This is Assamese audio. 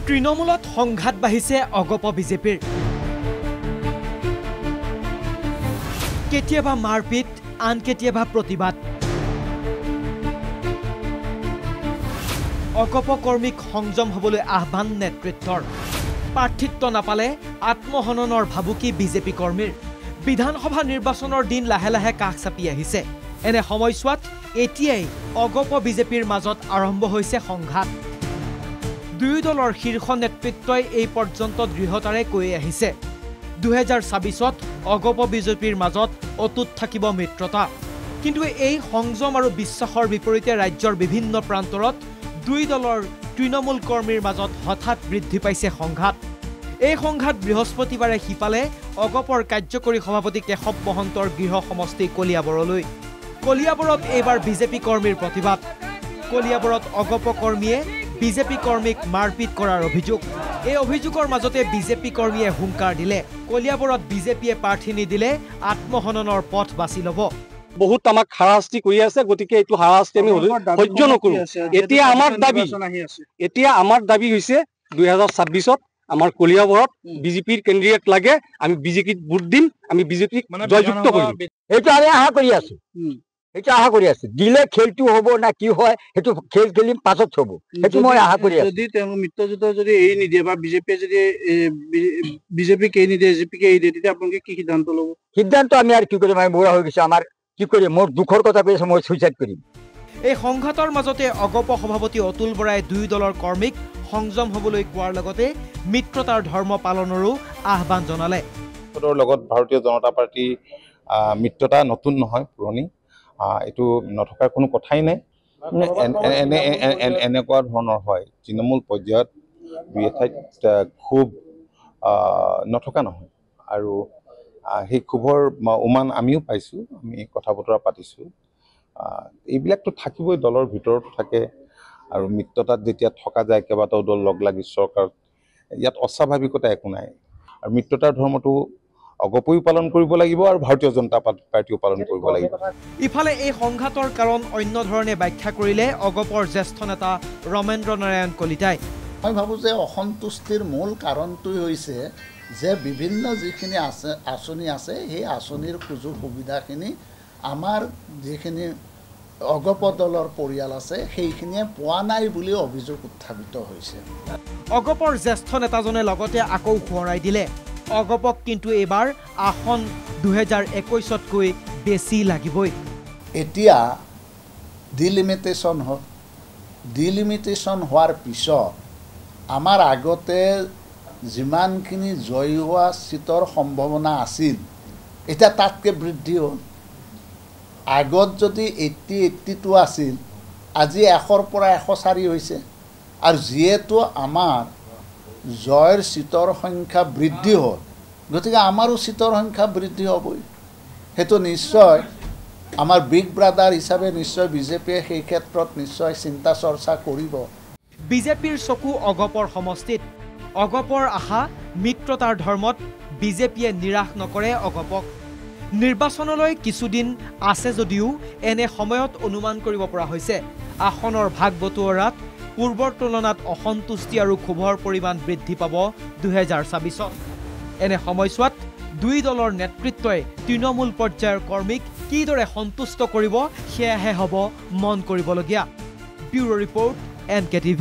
তৃণমূলত সংঘাত বাঢ়িছে অগপ বিজেপিৰ কেতিয়াবা মাৰপিট আন কেতিয়াবা প্ৰতিবাদ অগপ কৰ্মীক সংযম হ'বলৈ আহ্বান নেতৃত্বৰ প্ৰাৰ্থিত্ব নাপালে আত্মহননৰ ভাবুকি বিজেপি কৰ্মীৰ বিধানসভা নিৰ্বাচনৰ দিন লাহে লাহে কাষ চাপি আহিছে এনে সময়ছোৱাত এতিয়াই অগপ বিজেপিৰ মাজত আৰম্ভ হৈছে সংঘাত দুই দলৰ শীৰ্ষ নেতৃত্বই এই পৰ্যন্ত দৃঢ়তাৰে কৈ আহিছে 2024ত অগপ বিজেপিৰ মাজত অটুট থাকিব মিত্ৰতা কিন্তু এই সংযম আৰু বিশ্বাসৰ বিপৰীতে ৰাজ্যৰ বিভিন্ন প্ৰান্তৰত দুই দলৰ তৃণমূল কৰ্মীৰ মাজত হঠাৎ বৃদ্ধি পাইছে সংঘাত এই সংঘাত বৃহস্পতিবাৰে হিপালে অগপৰ কাৰ্যকৰী সভাপতি কেশৱ মহন্তৰ গৃহ সমষ্টি কলিয়াবৰত এইবাৰ বিজেপি কৰ্মীৰ প্ৰতিবাদ কলিয়াবৰত অগপ কৰ্মীয়ে বিজেপি কৰ্মীক মাৰপিট কৰাৰ অভিযোগ এই অভিযোগৰ মাজতে বিজেপি কৰ্মীয়ে হুংকাৰ দিলে কলিয়াবৰত বিজেপিয়ে প্ৰাৰ্থী নিদিলে আত্মহননৰ পথ বাছি ল'ব বহুত আমাক হাৰাশাস্তি কৰি আছে গতিকে এইটো হাৰাশাস্তি আমি সহ্য নকৰো এতিয়া আমাৰ দাবী হৈছে 2026ত আমাৰ কলিয়াবৰত বিজেপিৰ কেন্দ্ৰীয় লাগে আমি বিজেপিত ভোট দিম আমি বিজেপিক জয়যুক্ত কৰিম এইটো আমি আশা কৰি আছো এটা আশা কৰি আছে দিলে খেলটো হ'ব না কি হয় সেইটো খেল খেলিম পাছত হ'ব সেইটো মই আশা কৰি আছো যদি তেওঁ মিত্ৰজোঁটৰ যদি এৰি নিদিয়ে বা বিজেপিয়ে যদি বিজেপিক এৰি নিদিয়ে এজেপিকে এৰি দিয়ে তেতিয়া আপোনালোকে কি সিদ্ধান্ত ল'ব সিদ্ধান্ত আমি আৰু কি কৰিম আমি বুঢ়া হৈ গৈছে আমাৰ কি কৰিম মোৰ দুখৰ কথা কৈ আছে মই সুইচাইড কৰিম এই সংঘাতৰ মাজতে অগপ সভাপতি অতুল বৰাই দুই দলৰ কৰ্মীক সংযম হ'বলৈ কোৱাৰ লগতে মিত্ৰতাৰ ধৰ্ম পালনৰো আহ্বান জনালে লগত ভাৰতীয় জনতা পাৰ্টি মিত্ৰতা নতুন নহয় পুৰণি এইটো নথকাৰ কোনো কথাই নাই এনেকুৱা ধৰণৰ হয় তৃণমূল পৰ্যায়ত দুই এঠাইত খুব নথকা নহয় আৰু সেই ক্ষোভৰ উমান আমিও পাইছোঁ আমি কথা বতৰা পাতিছোঁ এইবিলাকতো থাকিবই দলৰ ভিতৰতো থাকে আৰু মিত্ৰতাত যেতিয়া থকা যায় কেইবাটাও দল লগ লাগি চৰকাৰত ইয়াত অস্বাভাৱিকতা একো নাই আৰু মিত্ৰতাৰ ধৰ্মটো অগপও পালন কৰিব লাগিব আৰু ভাৰতীয় জনতা পাৰ্টিও পালন কৰিব লাগিব ইফালে এই সংঘাতৰ কাৰণ অন্য ধৰণে ব্যাখ্যা কৰিলে অগপৰ জ্যেষ্ঠ নেতা ৰমেন্দ্ৰ নাৰায়ণ কলিতাই মই ভাবোঁ যে অসন্তুষ্টিৰ মূল কাৰণটোই হৈছে যে বিভিন্ন যিখিনি আঁচনি আছে সেই আঁচনিৰ সুযোগ সুবিধাখিনি আমাৰ যিখিনি অগপ দলৰ পৰিয়াল আছে সেইখিনিয়ে পোৱা নাই বুলি অভিযোগ উত্থাপিত হৈছে অগপৰ জ্যেষ্ঠ নেতাজনে লগতে আকৌ সোঁৱৰাই দিলে অগপক কিন্তু এইবাৰ আসন 2021তকৈ বেছি লাগিবই এতিয়া ডিলিমিটেশ্যন হোৱাৰ পিছত আমাৰ আগতে যিমানখিনি জয়ী হোৱা চিটৰ সম্ভাৱনা আছিল এতিয়া তাতকৈ বৃদ্ধি হ'ল আগত যদি 82 আছিল আজি 100ৰ পৰা 104 হৈছে আৰু যিহেতু আমাৰ জয়ৰ চিটৰ সংখ্যা বৃদ্ধি হ'ল গতিকে আমাৰো চিটৰ সংখ্যা বৃদ্ধি হ'বই সেইটো নিশ্চয় আমাৰ বিগ ব্ৰাদাৰ হিচাপে নিশ্চয় বিজেপিয়ে সেই ক্ষেত্ৰত নিশ্চয় চিন্তা চৰ্চা কৰিব বিজেপিৰ চকু অগপৰ সমষ্টিত অগপৰ আশা মিত্ৰতাৰ ধৰ্মত বিজেপিয়ে নিৰাশ নকৰে অগপক নিৰ্বাচনলৈ কিছুদিন আছে যদিও এনে সময়ত অনুমান কৰিব পৰা হৈছে আসনৰ ভাগ বটোৱাৰাত পূৰ্বৰ তুলনাত অসন্তুষ্টি আৰু ক্ষোভৰ পৰিমাণ বৃদ্ধি পাব 2024ত এনে সময়ছোৱাত দুই দলৰ নেতৃত্বই তৃণমূল পৰ্যায়ৰ কৰ্মীক কিদৰে সন্তুষ্ট কৰিব সেয়াহে হ'ব মন কৰিবলগীয়া ব্যুৰো ৰিপৰ্ট NKTV